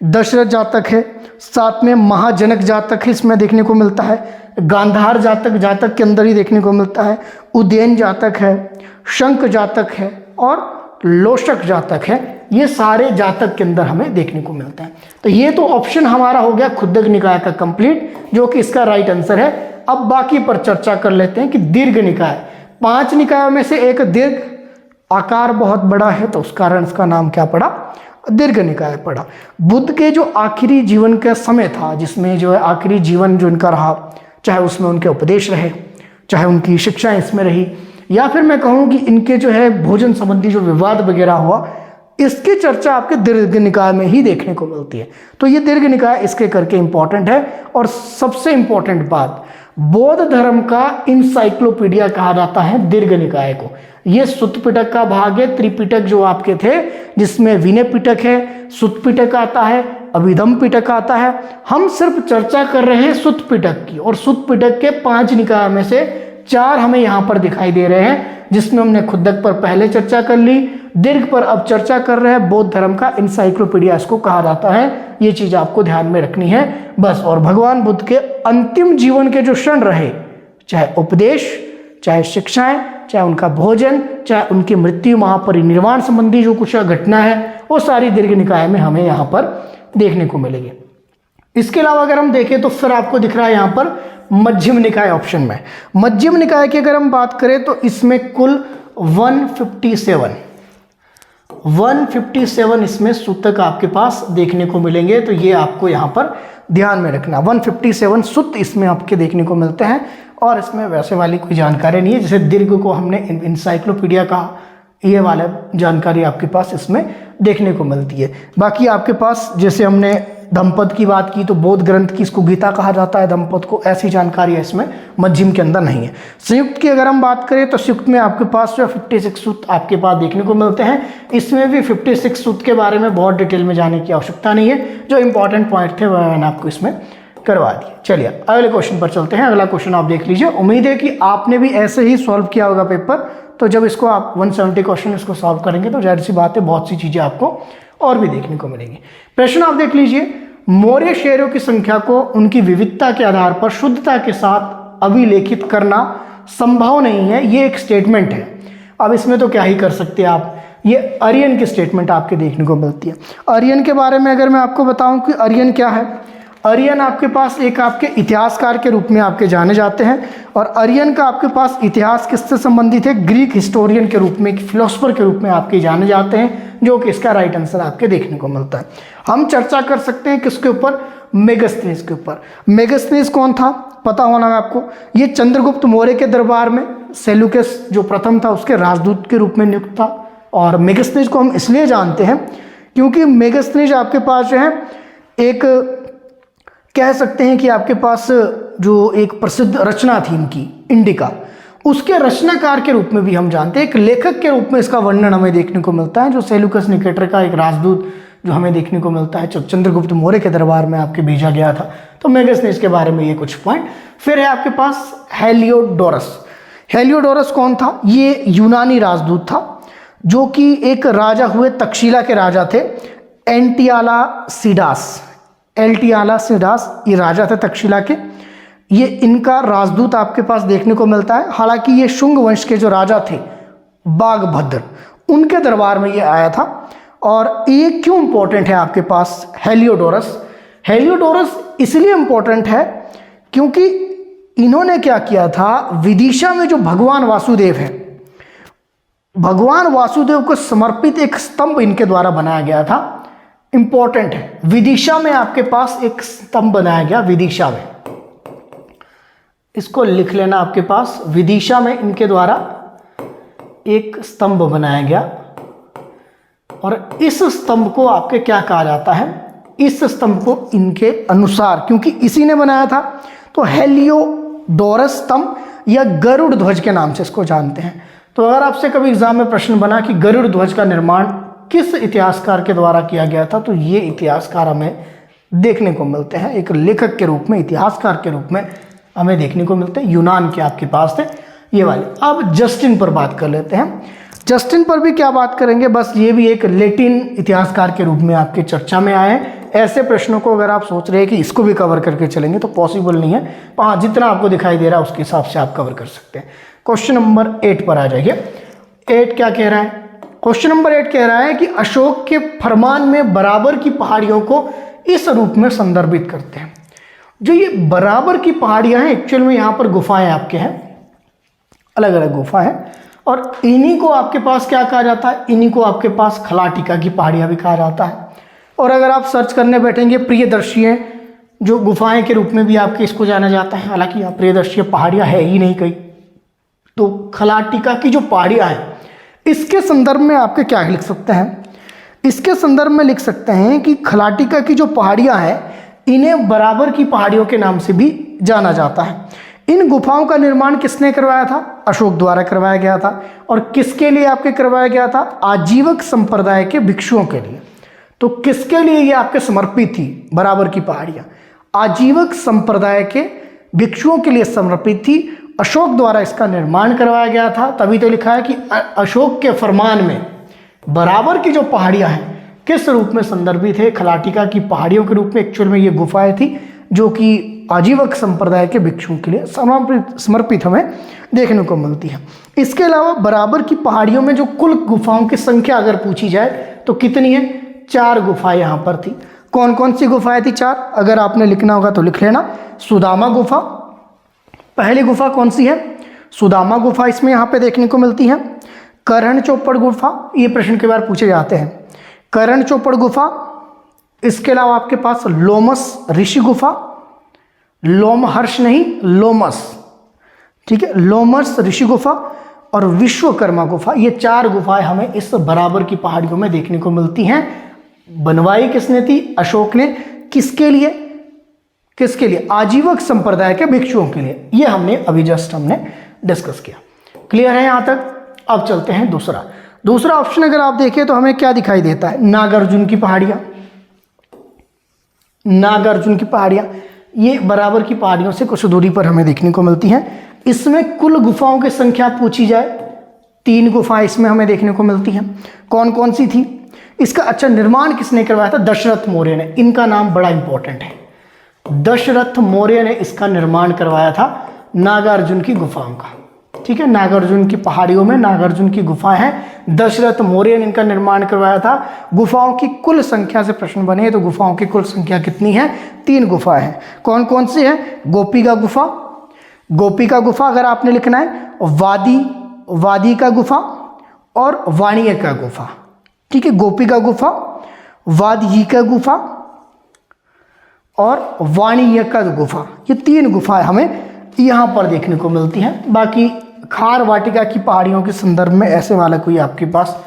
दशरथ जातक है, साथ में महाजनक जातक है इसमें देखने को मिलता है, गांधार जातक जातक के अंदर ही देखने को मिलता है, उदयन जातक है, शंख जातक है और लोशक जातक है, ये सारे जातक के अंदर हमें देखने को मिलता है। तो ये तो ऑप्शन हमारा हो गया खुद्दक निकाय का कंप्लीट, जो कि इसका राइट आंसर है। अब बाकी पर चर्चा कर लेते हैं कि दीर्घ निकाय, 5 निकायों में से एक दीर्घ, आकार बहुत बड़ा है तो उस कारण इसका नाम क्या पड़ा, दीर्घ निकाय पड़ा। बुद्ध के जो आखिरी जीवन का समय था, जिसमें जो है आखिरी जीवन जो इनका रहा, चाहे उसमें उनके उपदेश रहे, चाहे उनकी शिक्षाएं इसमें रही, या फिर मैं कहूँ कि इनके जो है भोजन संबंधी जो विवाद वगैरह हुआ, इसकी चर्चा आपके दीर्घ निकाय में ही देखने को मिलती है। तो ये दीर्घ निकाय इसके करके इंपॉर्टेंट है। और सबसे इंपॉर्टेंट बात, बौद्ध धर्म का इंसाइक्लोपीडिया कहा जाता है दीर्घ निकाय को। ये सुत्त पिटक का भाग है, त्रिपिटक जो आपके थे जिसमें विनय पिटक है, सुत्त पिटक आता है, अभिधम पिटक आता है। हम सिर्फ चर्चा कर रहे हैं सुत्त पिटक की, और सुत्त पिटक के 5 निकाय में से 4 हमें यहाँ पर दिखाई दे रहे हैं, जिसमें हमने खुद्दक पर पहले चर्चा कर ली, दीर्घ पर अब चर्चा कर रहे हैं। बौद्ध धर्म का इंसाइक्लोपीडिया इसको कहा जाता है, ये चीज आपको ध्यान में रखनी है बस। और भगवान बुद्ध के अंतिम जीवन के जो क्षण रहे, चाहे उपदेश, चाहे शिक्षाएं, चाहे उनका भोजन, चाहे उनकी मृत्यु, महापरिनिर्वाण संबंधी जो कुछ घटना है, वो सारी दीर्घ निकाय में हमें यहाँ पर देखने को मिलेगी। इसके अलावा अगर हम देखें तो फिर आपको दिख रहा है यहाँ पर मध्यम निकाय ऑप्शन में। मध्यम निकाय की अगर हम बात करें तो इसमें कुल 157 इसमें सूतक आपके पास देखने को मिलेंगे। तो ये आपको यहाँ पर ध्यान में रखना, 157 सूत्र इसमें आपके देखने को मिलते हैं। और इसमें वैसे वाली कोई जानकारी नहीं है, जैसे दीर्घ को हमने इंसाइक्लोपीडिया कहा, ये वाला जानकारी आपके पास इसमें देखने को मिलती है। बाकी आपके पास जैसे हमने धम्पद की बात की तो बौद्ध ग्रंथ की इसको गीता कहा जाता है धम्पद को, ऐसी जानकारी है इसमें मध्यम के अंदर नहीं है। संयुक्त की अगर हम बात करें तो संयुक्त में आपके पास जो 56 सूत्र आपके पास देखने को मिलते हैं। इसमें भी 56 सूत्र के बारे में बहुत डिटेल में जाने की आवश्यकता नहीं है, जो इंपॉर्टेंट पॉइंट थे वह मैंने आपको इसमें करवा दिए। चलिए अगले क्वेश्चन पर चलते हैं। अगला क्वेश्चन आप देख लीजिए, उम्मीद है कि आपने भी ऐसे ही सॉल्व किया होगा पेपर। तो जब इसको आप 170 क्वेश्चन इसको सॉल्व करेंगे तो जाहिर सी बात है बहुत सी चीजें आपको और भी देखने को मिलेंगी। प्रश्न आप देख लीजिए, मौर्य शहरों की संख्या को उनकी विविधता के आधार पर शुद्धता के साथ अभिलेखित करना संभव नहीं है, ये एक स्टेटमेंट है। अब इसमें तो क्या ही कर सकते हैं आप, ये अरियन की स्टेटमेंट आपके देखने को मिलती है। अरियन के बारे में अगर मैं आपको बताऊं कि अरियन क्या है, अरियन आपके पास एक आपके इतिहासकार के रूप में आपके जाने जाते हैं। और अरियन का आपके पास इतिहास किससे संबंधित है, ग्रीक हिस्टोरियन के रूप में, एक फिलोसफर के रूप में आपके जाने जाते हैं, जो कि इसका राइट आंसर आपके देखने को मिलता है। हम चर्चा कर सकते हैं किसके ऊपर, मेगास्थनीज के ऊपर। मेगास्थनीज कौन था पता होना है आपको, ये चंद्रगुप्त मौर्य के दरबार में सेल्यूकस जो प्रथम था उसके राजदूत के रूप में नियुक्त था। और मेगास्थनीज को हम इसलिए जानते हैं क्योंकि मेगास्थनीज आपके पास जो है एक कह सकते हैं कि आपके पास जो एक प्रसिद्ध रचना थी इनकी इंडिका, उसके रचनाकार के रूप में भी हम जानते हैं, एक लेखक के रूप में इसका वर्णन हमें देखने को मिलता है, जो सेल्यूकस निकेटर का एक राजदूत जो हमें देखने को मिलता है, जो चंद्रगुप्त मौर्य के दरबार में आपके भेजा गया था। तो मेगास्थनीज के बारे में ये कुछ पॉइंट। फिर है आपके पास हेलियोडोरस। हेलियोडोरस कौन था, ये यूनानी राजदूत था, जो कि एक राजा हुए, तक्षशिला के राजा थे, एल्टियाला सिडास ये राजा थे तक्षशिला के। ये इनका राजदूत आपके पास देखने को मिलता है। हालांकि ये शुंग वंश के जो राजा थे बागभद्र, उनके दरबार में ये आया था। और ये क्यों इंपॉर्टेंट है आपके पास हेलियोडोरस? हेलियोडोरस इसलिए इंपॉर्टेंट है क्योंकि इन्होंने क्या किया था, विदिशा में जो भगवान वासुदेव है, भगवान वासुदेव को समर्पित एक स्तंभ इनके द्वारा बनाया गया था। इंपॉर्टेंट है, विदिशा में आपके पास एक स्तंभ बनाया गया, विदिशा में, इसको लिख लेना आपके पास, विदिशा में इनके द्वारा एक स्तंभ बनाया गया। और इस स्तंभ को आपके क्या कहा जाता है, इस स्तंभ को इनके अनुसार, क्योंकि इसी ने बनाया था, तो हेलियोडोरस स्तंभ या गरुड़ ध्वज के नाम से इसको जानते हैं। तो अगर आपसे कभी एग्जाम में प्रश्न बना कि गरुड़ ध्वज का निर्माण किस इतिहासकार के द्वारा किया गया था, तो ये इतिहासकार हमें देखने को मिलते हैं, एक लेखक के रूप में, इतिहासकार के रूप में हमें देखने को मिलते हैं, यूनान के आपके पास थे ये वाले। अब जस्टिन पर बात कर लेते हैं। जस्टिन पर भी क्या बात करेंगे, बस ये भी एक लैटिन इतिहासकार के रूप में आपके चर्चा में आए हैं। ऐसे प्रश्नों को अगर आप सोच रहे हैं कि इसको भी कवर करके चलेंगे तो पॉसिबल नहीं है। हाँ, जितना आपको दिखाई दे रहा है उसके हिसाब से आप कवर कर सकते हैं। क्वेश्चन नंबर 8 पर आ जाइए। 8 क्या कह रहा है? क्वेश्चन नंबर 8 कह रहा है कि अशोक के फरमान में बराबर की पहाड़ियों को इस रूप में संदर्भित करते हैं। जो ये बराबर की पहाड़ियां हैं, एक्चुअल में यहाँ पर गुफाएं आपके हैं, अलग अलग गुफा है, और इन्हीं को आपके पास क्या कहा जाता है, इन्हीं को आपके पास खलाटिका की पहाड़ियां भी कहा जाता है। और अगर आप सर्च करने बैठेंगे, प्रियदर्शीय जो गुफाएं के रूप में भी आपके इसको जाना जाता है। हालांकि यहाँ प्रियदर्शीय पहाड़ियां है ही नहीं कहीं, तो खलाटिका की जो पहाड़ियां हैं, इसके संदर्भ में आपके क्या लिख सकते हैं, इसके संदर्भ में लिख सकते हैं कि खलाटिका की जो पहाड़ियां हैं, इन्हें बराबर की पहाड़ियों के नाम से भी जाना जाता है। इन गुफाओं का निर्माण किसने करवाया था? अशोक द्वारा करवाया गया था। और किसके लिए आपके करवाया गया था? आजीवक संप्रदाय के भिक्षुओं के लिए। तो किसके लिए ये आपके समर्पित थी बराबर की पहाड़ियां? आजीवक संप्रदाय के भिक्षुओं के लिए समर्पित थी। अशोक द्वारा इसका निर्माण करवाया गया था, तभी तो लिखा है कि अशोक के फरमान में बराबर की जो पहाड़ियां हैं किस रूप में संदर्भित है? खलाटिका की पहाड़ियों के रूप में। एक्चुअल में ये गुफाएं थी जो कि आजीवक संप्रदाय के भिक्षुओं के लिए समर्पित हमें देखने को मिलती है। इसके अलावा बराबर की पहाड़ियों में जो कुल गुफाओं की संख्या अगर पूछी जाए तो कितनी है? 4 गुफाएं यहाँ पर थी। कौन कौन सी गुफाएं थी? 4। अगर आपने लिखना होगा तो लिख लेना। सुदामा गुफा, पहली गुफा कौन सी है? सुदामा गुफा इसमें यहाँ पे देखने को मिलती है। कर्ण चौपड़ गुफा, ये प्रश्न के बार पूछे जाते हैं। कर्ण चौपड़ गुफा, इसके अलावा आपके पास लोमस ऋषि गुफा, लोमहर्ष नहीं, लोमस, ठीक है, लोमस ऋषि गुफा और विश्वकर्मा गुफा। ये 4 गुफाएं हमें इस बराबर की पहाड़ियों में देखने को मिलती हैं। बनवाई किसने थी? अशोक ने। किसके लिए? किसके लिए? आजीवक संप्रदाय के भिक्षुओं के लिए। ये हमने अभी जस्ट हमने डिस्कस किया। क्लियर है यहाँ तक? अब चलते हैं दूसरा ऑप्शन अगर आप देखें तो हमें क्या दिखाई देता है? नागार्जुन की पहाड़ियां। नागार्जुन की पहाड़ियां ये बराबर की पहाड़ियों से कुछ दूरी पर हमें देखने को मिलती हैं। इसमें कुल गुफाओं की संख्या पूछी जाए, 3 गुफाएं इसमें हमें देखने को मिलती हैं। कौन कौन सी थी? इसका अच्छा निर्माण किसने करवाया था? दशरथ मौर्य ने। इनका नाम बड़ा इंपॉर्टेंट है। दशरथ मौर्य ने इसका निर्माण करवाया था नागार्जुन की गुफाओं का। ठीक है, नागार्जुन की पहाड़ियों में नागार्जुन की गुफाएं हैं, दशरथ मौर्य ने इनका निर्माण करवाया था। गुफाओं की कुल संख्या से प्रश्न बने तो गुफाओं की कुल संख्या कितनी है? 3 गुफाएं हैं। कौन कौन सी है? गोपिका गुफा, गोपिका गुफा अगर आपने लिखना है, वादी का गुफा और वाणिय का गुफा। ठीक है, गोपिका गुफा, वादी का गुफा और वाणिय का गुफा, ये 3 गुफाएं हमें यहाँ पर देखने को मिलती हैं। बाकी खार वाटिका की पहाड़ियों के संदर्भ में ऐसे वाला कोई आपके पास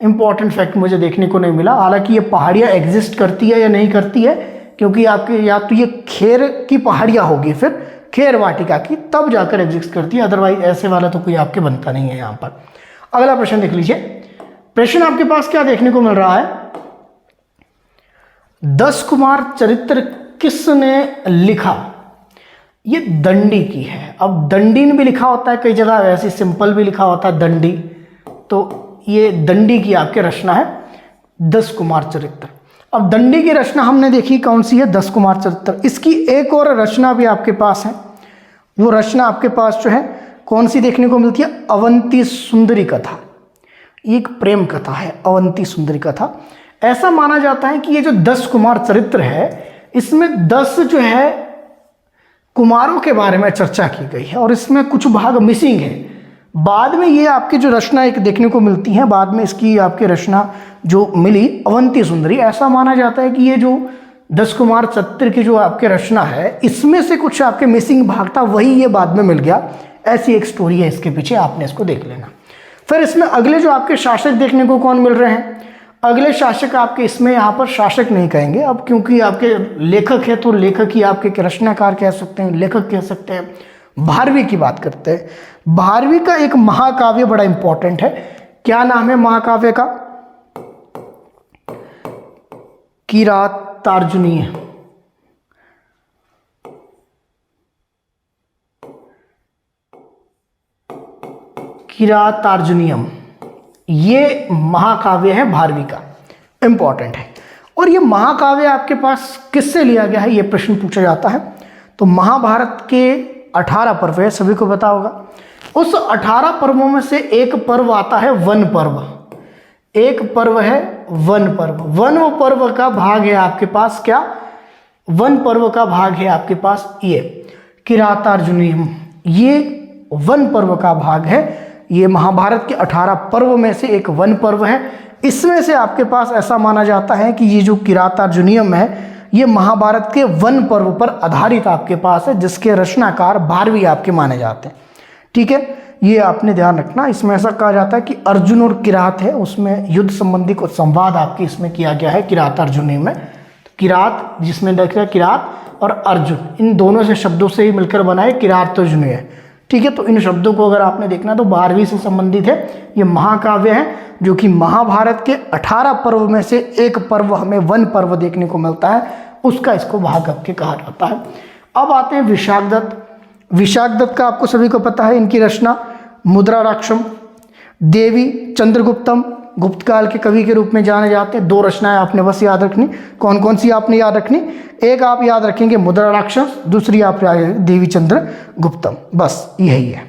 इंपॉर्टेंट फैक्ट मुझे देखने को नहीं मिला। हालांकि ये पहाड़ियाँ एग्जिस्ट करती है या नहीं करती है, क्योंकि आपके या तो ये खेर की पहाड़ियाँ होगी, फिर खेर वाटिका की, तब जाकर एग्जिस्ट करती है। अदरवाइज ऐसे वाला तो कोई आपके बनता नहीं है यहाँ पर। अगला प्रश्न देख लीजिए। प्रश्न आपके पास क्या देखने को मिल रहा है? 10 कुमार चरित्र किसने लिखा? ये दंडी की है। अब दंडीन भी लिखा होता है कई जगह, वैसे सिंपल भी लिखा होता है दंडी, तो ये दंडी की आपके रचना है 10 कुमार चरित्र। अब दंडी की रचना हमने देखी कौन सी है, 10 कुमार चरित्र। इसकी एक और रचना भी आपके पास है, वो रचना आपके पास जो है कौन सी देखने को मिलती है, अवंती सुंदरी कथा। एक प्रेम कथा है अवंती सुंदरी कथा। ऐसा माना जाता है कि ये जो 10 कुमार चरित्र है इसमें 10 जो है कुमारों के बारे में चर्चा की गई है और इसमें कुछ भाग मिसिंग है। बाद में ये आपकी जो रचना एक देखने को मिलती है, बाद में इसकी आपकी रचना जो मिली अवंती सुंदरी, ऐसा माना जाता है कि ये जो 10 कुमार चरित्र की जो आपकी रचना है इसमें से कुछ आपके मिसिंग भाग था, वही ये बाद में मिल गया। ऐसी एक स्टोरी है इसके पीछे, आपने इसको देख लेना। फिर इसमें अगले जो आपके शासक देखने को कौन मिल रहे हैं, अगले शासक आपके इसमें यहाँ पर शासक नहीं कहेंगे अब, क्योंकि आपके लेखक है तो लेखक ही आपके रचनाकार कह सकते हैं, लेखक कह सकते हैं। भारवी की बात करते हैं। भारवी का एक महाकाव्य बड़ा इंपॉर्टेंट है। क्या नाम है महाकाव्य का, किरातार्जुनीय। किरातार्जुनीयम, ये महाकाव्य है भारवी का, इंपॉर्टेंट है। और ये महाकाव्य आपके पास किससे लिया गया है, ये प्रश्न पूछा जाता है। तो महाभारत के 18 पर्व है, सभी को पता होगा। उस 18 पर्वों में से एक पर्व आता है वन पर्व। एक पर्व है वन पर्व। वन पर्व का भाग है आपके पास क्या, वन पर्व का भाग है आपके पास ये किरातार्जुनीयम, ये वन पर्व का भाग है। ये महाभारत के 18 पर्व में से एक वन पर्व है। इसमें से आपके पास ऐसा माना जाता है कि ये जो किरातार्जुनीयम है ये महाभारत के वन पर्व पर आधारित आपके पास है, जिसके रचनाकार भारवी आपके माने जाते हैं। ठीक है, ये आपने ध्यान रखना। इसमें ऐसा कहा जाता है कि अर्जुन और किरात है, उसमें युद्ध संबंधी कुछ संवाद आपके इसमें किया गया है किरातार्जुनीयम में। तो किरात जिसमें देख रहे हैं किरात और अर्जुन, इन दोनों से शब्दों से ही मिलकर बना है किरातार्जुनीय। ठीक है, तो इन शब्दों को अगर आपने देखना तो भारवी से संबंधित है। ये महाकाव्य है जो कि महाभारत के 18 पर्व में से एक पर्व हमें वन पर्व देखने को मिलता है, उसका इसको भाग आपके कहा जाता है। अब आते हैं विशाखदत्त। विशाखदत्त का आपको सभी को पता है, इनकी रचना मुद्राराक्षम, देवी चंद्रगुप्तम, गुप्त काल के कवि के रूप में जाने जाते हैं। 2 रचनाएं आपने बस याद रखनी। कौन कौन सी आपने याद रखनी, एक आप याद रखेंगे मुद्राराक्षस, दूसरी आप देवी चंद्रगुप्तम, बस यही है।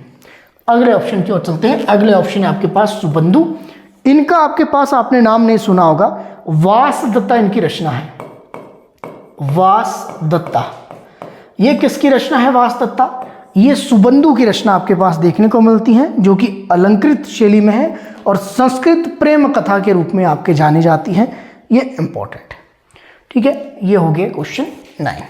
अगले ऑप्शन की ओर चलते हैं। अगले ऑप्शन है आपके पास सुबंधु। इनका आपके पास आपने नाम नहीं सुना होगा, वासदत्ता इनकी रचना है। वासदत्ता, ये किसकी रचना है वासदत्ता, ये सुबंधु की रचना आपके पास देखने को मिलती है, जो कि अलंकृत शैली में है और संस्कृत प्रेम कथा के रूप में आपके जानी जाती है। ये इंपॉर्टेंट है। ठीक है, ये हो गया क्वेश्चन 9।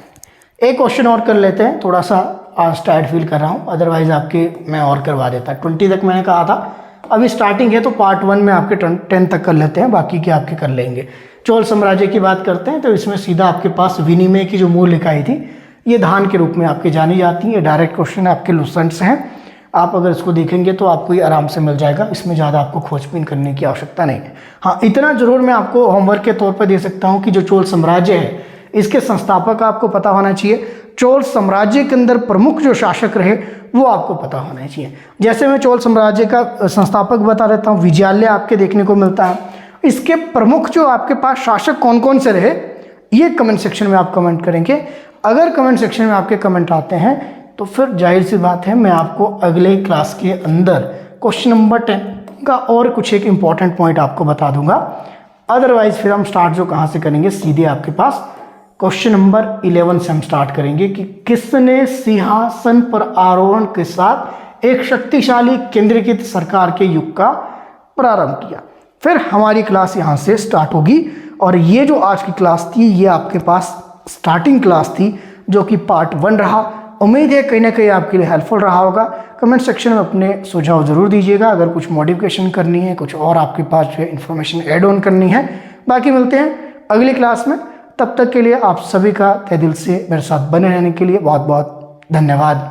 एक क्वेश्चन और कर लेते हैं, थोड़ा सा आज टायर्ड फील कर रहा हूँ, अदरवाइज आपके मैं और करवा देता। 20 तक मैंने कहा था, अभी स्टार्टिंग है तो पार्ट 1 में आपके 10 तक कर लेते हैं, बाकी के आपके कर लेंगे। चोल साम्राज्य की बात करते हैं तो इसमें सीधा आपके पास विनिमय की जो मूल इकाई थी ये धान के रूप में आपके जानी जाती है। ये डायरेक्ट क्वेश्चन आपके लुसेंट से हैं, आप अगर इसको देखेंगे तो आपको ये आराम से मिल जाएगा, इसमें ज़्यादा आपको खोजबीन करने की आवश्यकता नहीं है। हाँ, इतना जरूर मैं आपको होमवर्क के तौर पर दे सकता हूँ कि जो चोल साम्राज्य है इसके संस्थापक आपको पता होना चाहिए। चोल साम्राज्य के अंदर प्रमुख जो शासक रहे वो आपको पता होना चाहिए। जैसे मैं चोल साम्राज्य का संस्थापक बता देता हूँ, विजयालय आपके देखने को मिलता है। इसके प्रमुख जो आपके पास शासक कौन कौन से रहे ये कमेंट सेक्शन में आप कमेंट करेंगे। अगर कमेंट सेक्शन में आपके कमेंट आते हैं तो फिर जाहिर सी बात है मैं आपको अगले क्लास के अंदर क्वेश्चन नंबर 10 का और कुछ एक इंपॉर्टेंट पॉइंट आपको बता दूंगा। अदरवाइज फिर हम स्टार्ट जो कहाँ से करेंगे, सीधे आपके पास क्वेश्चन नंबर 11 से हम स्टार्ट करेंगे कि किसने सिंहासन पर आरोहण के साथ एक शक्तिशाली केंद्रीकृत सरकार के युग का प्रारंभ किया। फिर हमारी क्लास यहाँ से स्टार्ट होगी और ये जो आज की क्लास थी ये आपके पास स्टार्टिंग क्लास थी जो कि पार्ट 1 रहा। उम्मीद है कहीं ना कहीं आपके लिए हेल्पफुल रहा होगा। कमेंट सेक्शन में अपने सुझाव ज़रूर दीजिएगा, अगर कुछ मॉडिफिकेशन करनी है, कुछ और आपके पास जो है इन्फॉर्मेशन ऐड ऑन करनी है। बाकी मिलते हैं अगली क्लास में, तब तक के लिए आप सभी का तहे दिल से मेरे साथ बने रहने के लिए बहुत बहुत धन्यवाद।